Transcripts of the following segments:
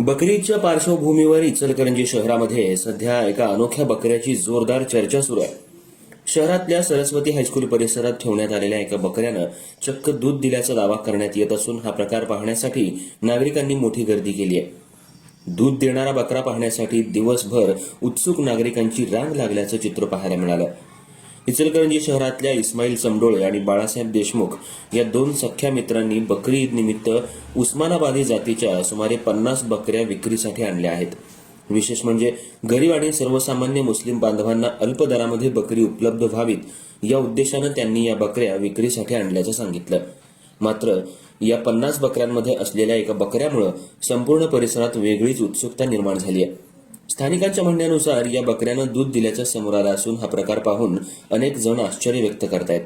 बकरी ईदच्या पार्श्वभूमीवर इचलकरंजी शहरामध्ये सध्या एका अनोख्या बकऱ्याची जोरदार चर्चा सुरू आहे। शहरातल्या सरस्वती हायस्कूल परिसरात ठेवण्यात आलेल्या एका बकऱ्यानं चक्क दूध दिल्याचा दावा करण्यात येत असून हा प्रकार पाहण्यासाठी नागरिकांनी मोठी गर्दी केली आहे। दूध देणारा बकरा पाहण्यासाठी दिवसभर उत्सुक नागरिकांची रांग लागल्याचं चित्र पाहायला मिळालं। इचलकरंजी शहरातल्या इस्माईल समडोळे आणि बाळासाहेब देशमुख या दोन सख्या मित्रांनी बकरी ईद निमित्त उस्मानाबादी जातीच्या सुमारे 50 बकऱ्या विक्रीसाठी आणल्या आहेत। विशेष म्हणजे गरीब आणि सर्वसामान्य मुस्लिम बांधवांना अल्प दरामध्ये बकरी उपलब्ध व्हावीत या उद्देशानं त्यांनी या बकऱ्या विक्रीसाठी आणल्याचं सांगितलं। मात्र या 50 बकऱ्यांमध्ये असलेल्या एका बकऱ्यामुळे संपूर्ण परिसरात वेगळीच उत्सुकता निर्माण झाली आहे। स्थानिकांच्या म्हणण्यानुसार या बकऱ्यानं दूध दिल्याचं समोर आलं असून हा प्रकार पाहून अनेक जण आश्चर्य व्यक्त करतायत।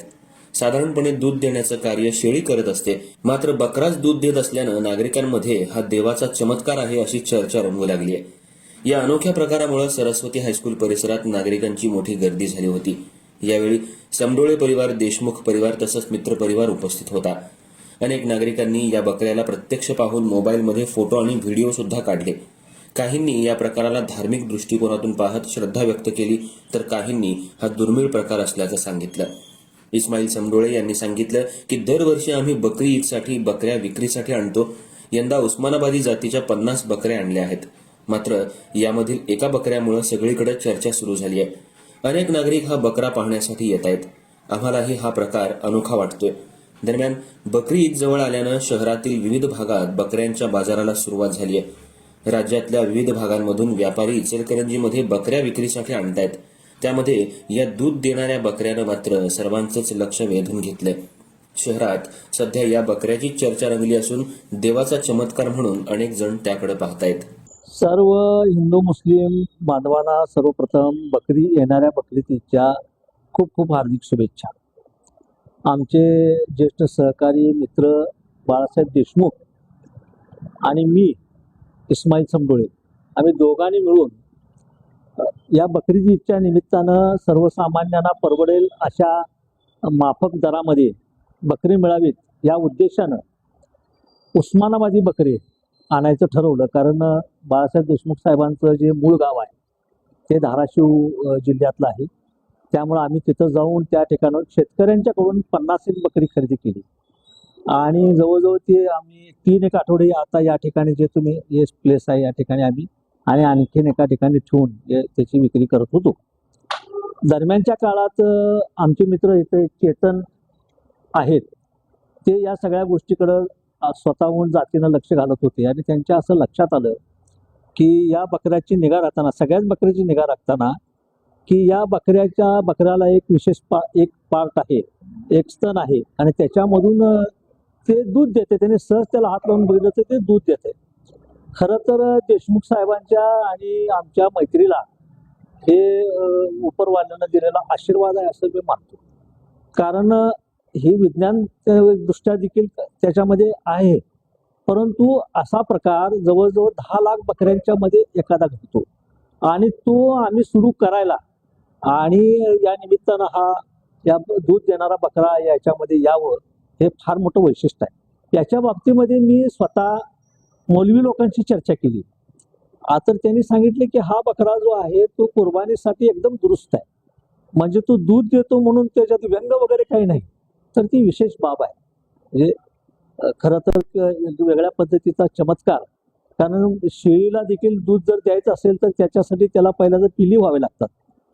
साधारणपणे दूध देण्याचं कार्य शेळी करत असते, मात्र बकराच दूध देत असल्यानं नागरिकांमध्ये हा देवाचा चमत्कार आहे अशी चर्चा रंगू लागली आहे। या अनोख्या प्रकारामुळे सरस्वती हायस्कूल परिसरात नागरिकांची मोठी गर्दी झाली होती। यावेळी समडोळे परिवार, देशमुख परिवार तसंच मित्र परिवार उपस्थित होता। अनेक नागरिकांनी या बकऱ्याला प्रत्यक्ष पाहून मोबाईलमध्ये फोटो आणि व्हिडिओ सुद्धा काढले। काहींनी या प्रकाराला धार्मिक दृष्टिकोनातून पाहत श्रद्धा व्यक्त केली, तर काहींनी हा दुर्मिळ प्रकार असल्याचं सांगितलं। इस्माईल समडोळे यांनी सांगितलं की दरवर्षी आम्ही बकरी ईदसाठी बकऱ्या विक्रीसाठी आणतो। यंदा उस्मानाबादी जातीच्या 50 बकऱ्या आणल्या आहेत, मात्र यामधील एका बकऱ्यामुळे सगळीकडे चर्चा सुरू झाली आहे। अनेक नागरिक हा बकरा पाहण्यासाठी येत आहेत। आम्हालाही हा प्रकार अनोखा वाटतोय। दरम्यान बकरी ईद जवळ आल्यानं शहरातील विविध भागात बकऱ्यांच्या बाजाराला सुरुवात झाली आहे। राज्यातल्या विविध भागांमधून व्यापारी इचलकरंजीमध्ये बकऱ्या विक्रीसाठी आणतायत। त्यामध्ये या दूध देणाऱ्या बकऱ्यानं मात्र सर्वांचंच लक्ष वेधून घेतलंय। शहरात सध्या या बकऱ्याची चर्चा रंगली असून देवाचा चमत्कार म्हणून अनेक जण त्याकडे पाहतायत। सर्व हिंदू मुस्लिम बांधवांना सर्वप्रथम येणाऱ्या बकरी ईदच्या खूप खूप हार्दिक शुभेच्छा। आमचे ज्येष्ठ सहकारी मित्र बाळासाहेब देशमुख आणि मी इस्माईल समडोळे, आम्ही दोघांनी मिळून या बकरी ईदच्या निमित्तानं सर्वसामान्यांना परवडेल अशा माफक दरामध्ये बकरी मिळावीत या उद्देशानं उस्मानाबादी बकरी आणायचं ठरवलं। कारण बाळासाहेब देशमुख साहेबांचं जे मूळ गाव आहे ते धाराशिव जिल्ह्यातलं आहे, त्यामुळे आम्ही तिथं जाऊन त्या ठिकाणाहून शेतकऱ्यांच्याकडून 50 बकरी खरेदी केली आणि जवळजवळ ते आम्ही 3 आठवडे आता या ठिकाणी जे तुम्ही हे प्लेस आहे या ठिकाणी आम्ही आणि आणखीन एका ठिकाणी ठेवून त्याची विक्री करत होतो। दरम्यानच्या काळात आमचे मित्र इथे चेतन आहेत, ते या सगळ्या गोष्टीकडं स्वतःहून जातीनं लक्ष घालत होते आणि त्यांच्या असं लक्षात आलं की या बकऱ्याची निगा राखताना, सगळ्याच बकऱ्याची निगा राखताना, की या बकऱ्याला एक विशेष एक पार्ट आहे, एक स्तन आहे आणि त्याच्यामधून ते दूध देते। त्याने सहज त्याला हात लावून बघितलं तर ते दूध देते। खरं तर देशमुख साहेबांच्या आणि आमच्या मैत्रीला हे उपरवाल्यानं दिलेला आशीर्वाद आहे असं मी मानतो। कारण हे विज्ञान दृष्ट्या देखील त्याच्यामध्ये आहे, परंतु असा प्रकार जवळजवळ 10 लाख बकऱ्यांच्या मध्ये एखादा घडतो आणि तो आम्ही सुरू करायला आणि या निमित्तानं या दूध देणारा बकरा याच्यामध्ये यावं हे फार मोठं वैशिष्ट्य आहे। याच्या बाबतीमध्ये मी स्वतः मौलवी लोकांशी चर्चा केली, तर त्यांनी सांगितले की हा बकरा जो आहे तो कुर्बानीसाठी एकदम दुरुस्त आहे, म्हणजे तो दूध देतो म्हणून त्याच्यात व्यंग वगैरे काही नाही, तर ती विशेष बाब आहे। म्हणजे खरं तर वेगळ्या पद्धतीचा चमत्कार, कारण शेळीला देखील दूध जर द्यायचं असेल तर त्याच्यासाठी त्याला पहिला जर पिली व्हावे लागतात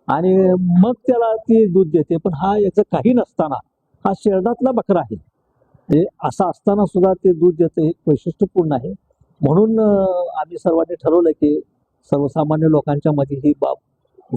आणि मग त्याला ती दूध देते, पण हा याचं काही नसताना हा शेरडातला बकरा आहे, म्हणजे असा असताना सुद्धा ते दूध देतं हे वैशिष्ट्यपूर्ण आहे। म्हणून आम्ही सर्वांनी ठरवलं की सर्वसामान्य लोकांच्या मध्ये ही बाब